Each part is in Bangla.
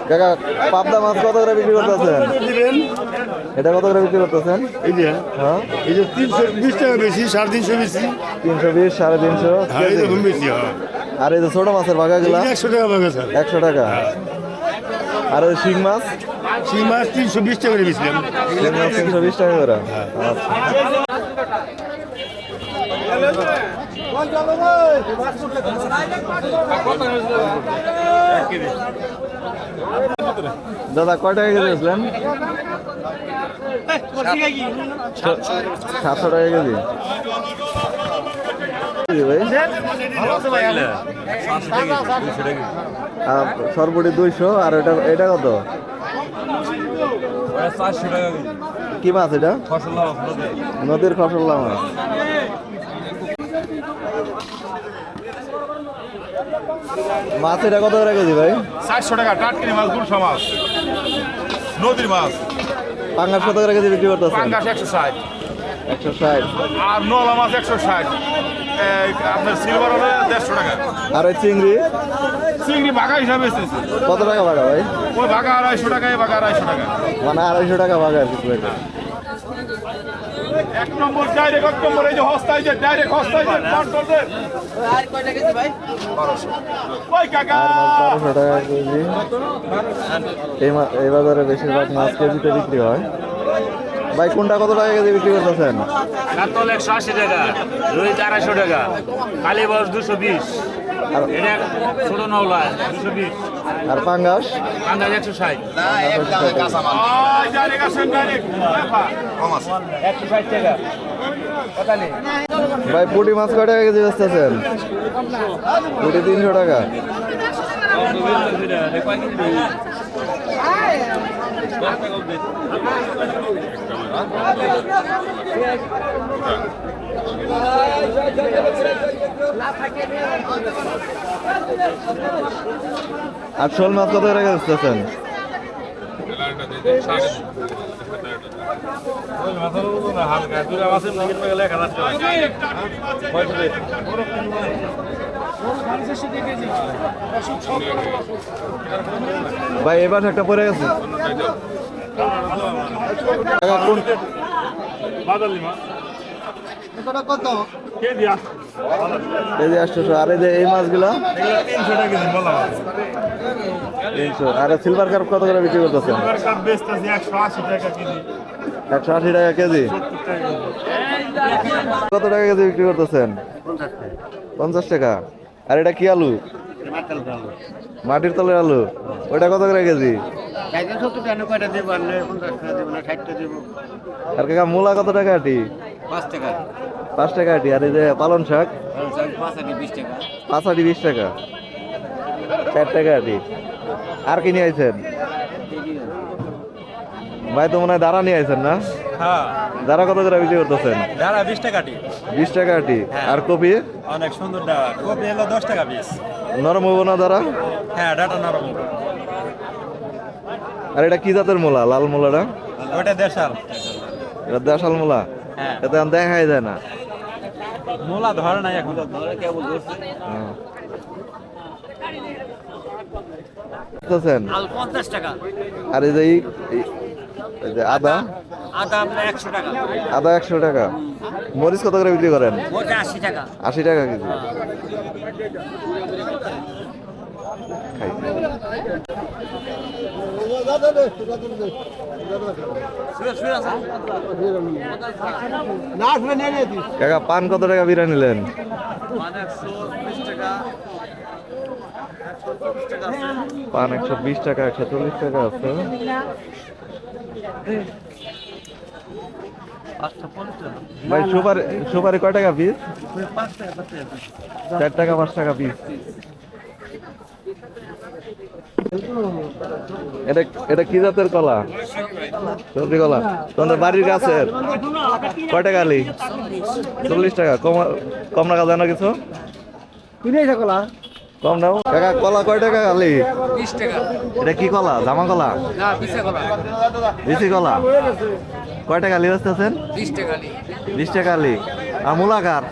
কাকা পাবদা মাছ কত করে বিক্রি করতেছেন? এটা কত করে বিক্রি করতেছেন? এই যে হ্যাঁ এই যে 320 টাকা বেশি, 350 বেশি, 320 350 হ্যাঁ এরকম বেশি হয়। আর এই যে ছোট মাছের বাগাগুলা 100 টাকা ভাগে স্যার। 100 টাকা। আর ওই শিং মাছ? শিং মাছ 320 টাকা করে বেচলাম। শিং মাছ 320 টাকা করে। আচ্ছা দাদা কয় টাকা কেজি বেচলেন? 700 টাকা কেজি। সরবটি 200 আর এটা কত? 400 টাকা কেজি। কি মাছ এটা? ফসলা নদীর ফসল্লা মাছ। মাছ এটা কত করে কেজি ভাই? 400 টাকা টাটকিনি মাছ, গুলশা মাছ, নদীর মাছ। পাঙ্গাস কত করে কেজি বিক্রি করতেছেন? পাঙ্গাস 160, 160। আর নলা মাছ 160। আপনার সিলভার হলে 150 টাকা। আর ওই চিংড়ি চিংড়ি ভাগা হিসাবে এসেছে, কত টাকা ভাগা ভাই? ওই ভাগা 250 টাকা, এই ভাগা 250 টাকা। মানে 250 টাকা ভাগা আর কিছু এটা। এক নম্বর ডাইরেক্ট, এক নম্বর এই যে হস্তায় যে ডাইরেক্ট হস্তায় যে কন্ট্রোলের। আর কয়টা কেজি ভাই? 1200। ওই কাকা 1200 টাকা কেজি। এই বাজারে বেশিরভাগ মাছ কেজিতে বিক্রি হয়। ভাই কোনটা কত টাকা কেজি বিক্রি করতেছেন? কাতল 180 টাকা, রুই 250 টাকা, কালীবাস 220, আর- এটা ছোট নওলা 220, আর পাঙ্গাস? আন্দাজ 160, ওই ডাইরেক্ট আসেন ডাইরেক্ট। 160 টাকা। কথা নেই। ভাই পুঁটি মাছ কয় টাকা কেজি বেচতেছেন? পুঁটি 300 টাকা। আর শোল মাছ কত টাকা বেচতেছেন? ভাই এবার একটা পড়ে গেছে। কাকা, কোন কত কে দিয়া? এই যে 800। আর এই যে এই মাছগুলা 300 টাকা কেজি বলা মাছ। 300। আর সিলভার কার্প কত করে বিক্রি করতেছেন? সরকার বেচতেছে 180 টাকা কেজি। 180 টাকা কেজি। 70 টাকা কেজি। কত টাকা কেজি বিক্রি করতেছেন? 50 টাকা। আর এটা কি আলু? মাটির তলের আলু। ওইটা কত করে কেজি? 70 টাকা কয়টা দেব? আর 50 টাকা দেব না 60 টাকা দেব? আর কাকা মূলা কত টাকা আটি? 5 টাকা। 5 টাকা আটি। আর এই যে পালন শাক? 5 আটি 20 টাকা। 5 আটি 20 টাকা। 4 টাকা আটি। আর কি নিয়ে আইছেন? ভাই তো মনে হয় দাঁড়া নিয়ে আইছেন না? হ্যাঁ, দাঁড়া কত করে বিক্রি করতেছেন? দাঁড়া 20 টাকা টি। 20 টাকা আটি। হ্যাঁ। আর কপি? অনেক সুন্দর দাঁড়া। কপি হলো 10 টাকা পিস। নরম হবো না দাঁড়া? হ্যাঁ, ডাটা নরম। আর এটা কি জাতের মূলা? লাল মূলাটা? ওটা দেশাল। এটা দেশাল মূলা? হ্যাঁ। এটা এখন দেখাই যায় না। মূলা ধরে নাই এখন। হ্যাঁ। বুঝতেছেন? আল 50 টাকা। আর এই যে এই যে আদা? আদা আপনার 100 টাকা। আদা 100 টাকা। মরিচ কত করে বিক্রি করেন? ওটা 80 টাকা। 80 টাকা কেজি। খাই। কাকা পান কত টাকা বিরা নিলেন? পান 120 টাকা, 140 টাকা আছে। ভাই সুপারি কয় টাকা পিস? 4 টাকা 5 টাকা পিস। এটা এটা কি জাতের কলা? সবজি কলা। তোমাদের বাড়ির গাছের? কয় টাকা আলি? 40 টাকা। কম রাখা যায় না কিছু? কম দাও কাকা। কলা কয় টাকা আলি? 20 টাকা। এটা কি কলা? জামা কলা? না, পিছে কলা। দেশি কলা? কয় টাকা আলি বেচতেছেন? 20 টাকা। 20 টাকা আলি। আর মূলাকার?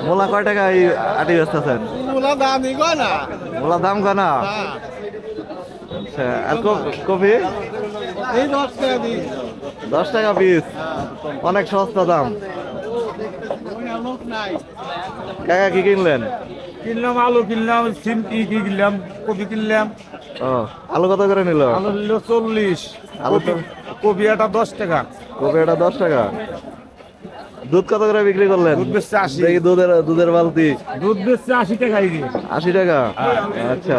মূলা কয় টাকা এই আটি বেচতেছেন? মূলা দাম কয় না? আচ্ছা, আর কপি 10 টাকা পিস, অনেক সস্তা দাম। কাকা কি কিনলেন? কিনলাম আলু, কিনলাম সিমটি কিনলাম, কপি কিনলাম। ও, আলু কত করে নিল? আলু নিল 40, আলু তো কপি এটা 10 টাকা। কপি এটা 10 টাকা। দুধ কত করে বিক্রি করলেন? দুধ বেচছে 80। দেখি দুধের বালতি দুধ বেচছে 80 টাকা। 80 টাকা। আচ্ছা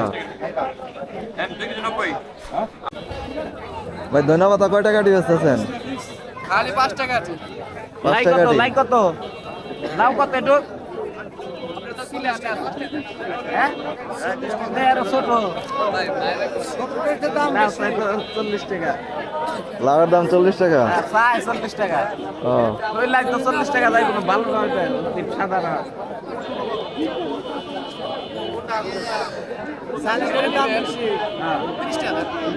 ভাই, ধন্যবাদ। কয় টাকা বেচতেছেন? খালি 5 টাকা আছে। 5 টাকা। কত লাউ কত একটু লাউয়ের দাম 40 টাকা। 40 টাকা। ও, ওই লাগ তো 40 টাকা যাই কোনো ভালো নয়, সাদা না।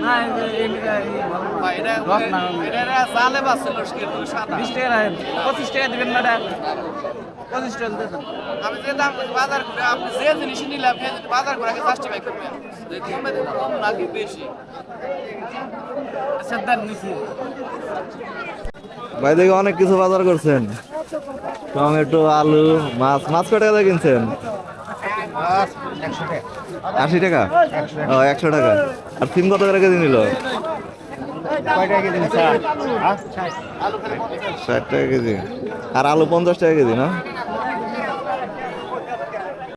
না, এটা 20 টাকা, 25 টাকা দিবেন না। 25 টাকা দিবেন। আমি যে দাম বাজার করে আপনি যে জিনিস নিলাম সেই জিনিস বাজার করে আগে জাস্টিফাই করবেন যে কমে দিলে কম নাকি বেশি। সাদ্দার নিছি। ভাই দেখি অনেক কিছু বাজার করছেন। টমেটো, আলু, মাছ। মাছ কয় টাকা দিয়ে কিনছেন? 80 টাকা। ও, 100 টাকা। আর সিম কত করে কেজি নিল? 60 টাকা কেজি। আর আলু 50 টাকা কেজি না?